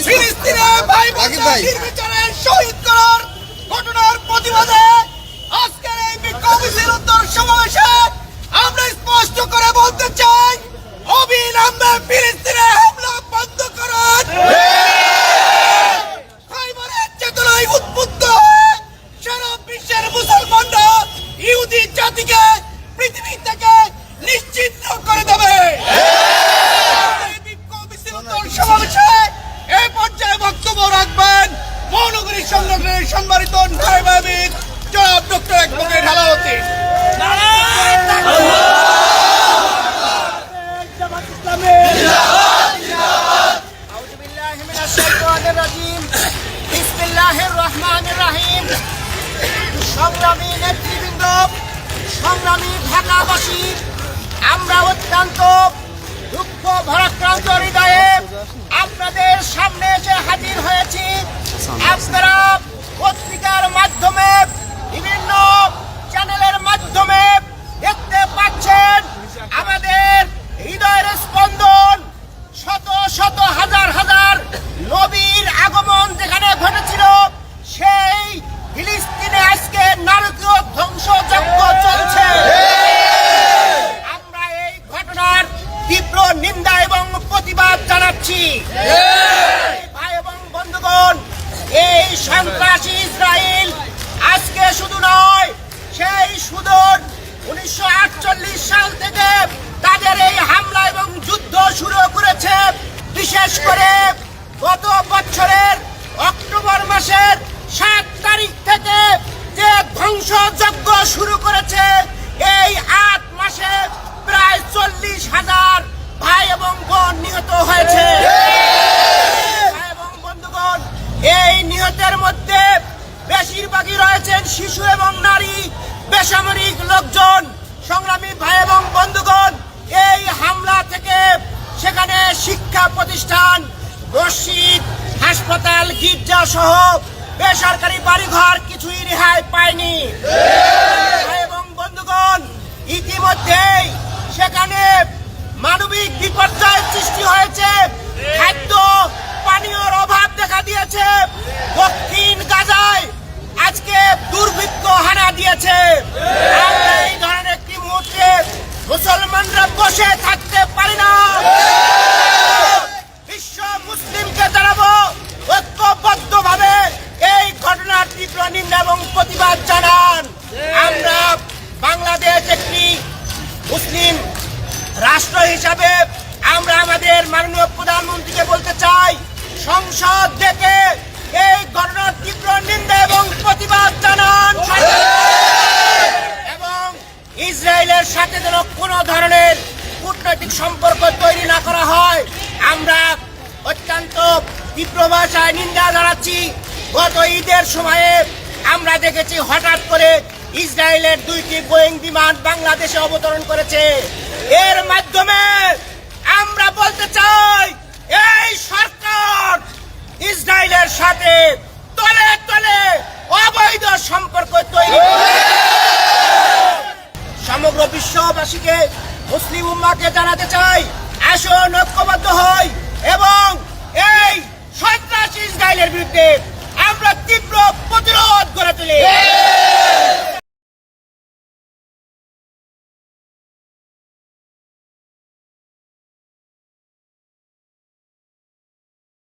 ফিলিস্তিনে ভাই বোনদের নির্বিচারে শহীদ করার ঘটনার প্রতিবাদে আজকের এই বিক্ষোভ মিছিল উত্তর সমাবেশে আমরা স্পষ্ট করে বলতে চাই, অবিলম্বে ফিলিস্তিনে হামলা বন্ধ করুন। খাইবারের চেতনায় উদ্বুদ্ধ হয়ে সারা বিশ্বের মুসলমানরা ইহুদি জাতিকে পৃথিবী থেকে নিশ্চিহ্ন করে দেবে। এই বিক্ষোভ মিছিল উত্তর সমাবেশে এই পর্যায়ে বক্তব্য রাখবেন মহানগরী সংগঠনের সম্মানিত নায়েব আমির জনাব ডক্টর একমুখে ঢালাওয়াতি। সংগ্রামী নেতৃবৃন্দ, সংগ্রামী ঢাকাবাসী, আমরা অত্যন্ত দুঃখ ভারাক্রান্ত হৃদয়ে আপনাদের সামনে এসে হাজির হয়েছি। আপনারা পত্রিকার মাধ্যমে, বিভিন্ন চ্যানেলের মাধ্যমে দেখতে পাচ্ছেন আমাদের হৃদয়ের স্পন্দন, শত শত হাজার হাজার নবীর আগমন যেখানে ঘটেছিল, সেই ফিলিস্তিনে আজকে নারকীয় ধ্বংসযজ্ঞ চলছে। আমরা এই ঘটনার তীব্র নিন্দা এবং প্রতিবাদ জানাচ্ছি। ভাই এবং বন্ধুগণ, এই সন্ত্রাসী ইসরায়েল আজকে শুধু নয়, সেই সুদূর 1948 সাল থেকে তাদের এই হামলা এবং যুদ্ধ শুরু করেছে। বিশেষ করে গত বছরের অক্টোবর মাসের 7 তারিখ থেকে যে ধ্বংসযজ্ঞ শুরু করেছে, এই 8 মাসে প্রায় 40,000 ভাই এবং বোন নিহত হয়েছে। ভাই এবং বন্ধুগণ, এই নিহতের মধ্যে বেশিরভাগই রয়েছেন শিশু এবং নারী, বেসামরিক লোকজন। সংগ্রামী ভাই এবং বন্ধুগণ, এই হামলা থেকে সেখানে শিক্ষা প্রতিষ্ঠান, মসজিদ, হাসপাতাল, গির্জা সহ বেসরকারি বাড়িঘর কিছুই রেহাই পায়নি। ভাই এবং বন্ধুগণ, ইতিমধ্যেই সেখানে মানবিক বিপর্যয় সৃষ্টি হয়েছে, খাদ্য পানীয়র অভাব দেখা দিয়েছে। দক্ষিণ গাজায় আজকে দুর্ভিক্ষ হানা দিয়েছে। আমরা এই ধরনের একটি মুহূর্তে মুসলমানরা বসে থাকতে পারি না। বিশ্ব মুসলিমকে জানাবো ঐক্যবদ্ধভাবে এই ঘটনার তীব্র নিন্দা এবং প্রতিবাদ জানান। আমরা বাংলাদেশ একটি মুসলিম রাষ্ট্র হিসাবে আমরা আমাদের মাননীয় প্রধানমন্ত্রীকে বলতে চাই, সংসদ থেকে এই ঘটনার তীব্র নিন্দা এবং প্রতিবাদ জানান এবং ইসরায়েলের সাথে যেন কোনো ধরনের কূটনৈতিক সম্পর্ক তৈরি না করা হয়। আমরা অত্যন্ত তীব্র ভাষায় নিন্দা জানাচ্ছি। গত ঈদের সময়ে আমরা দেখেছি হঠাৎ করে ইসরায়েলের 2টি বোয়িং বিমান বাংলাদেশে অবতরণ করেছে। এর মাধ্যমে আমরা বলতে চাই, এই সরকার ইসরায়েলের সাথে তলে তলে অবৈধ সম্পর্ক তৈরি করে। সমগ্র বিশ্ববাসীকে, মুসলিম উম্মাহকে জানাতে চাই, আসুন ঐক্যবদ্ধ হই এবং এই সন্ত্রাসী ইসরায়েলের বিরুদ্ধে আমরা তীব্র প্রতিরোধ গড়ে তুলি।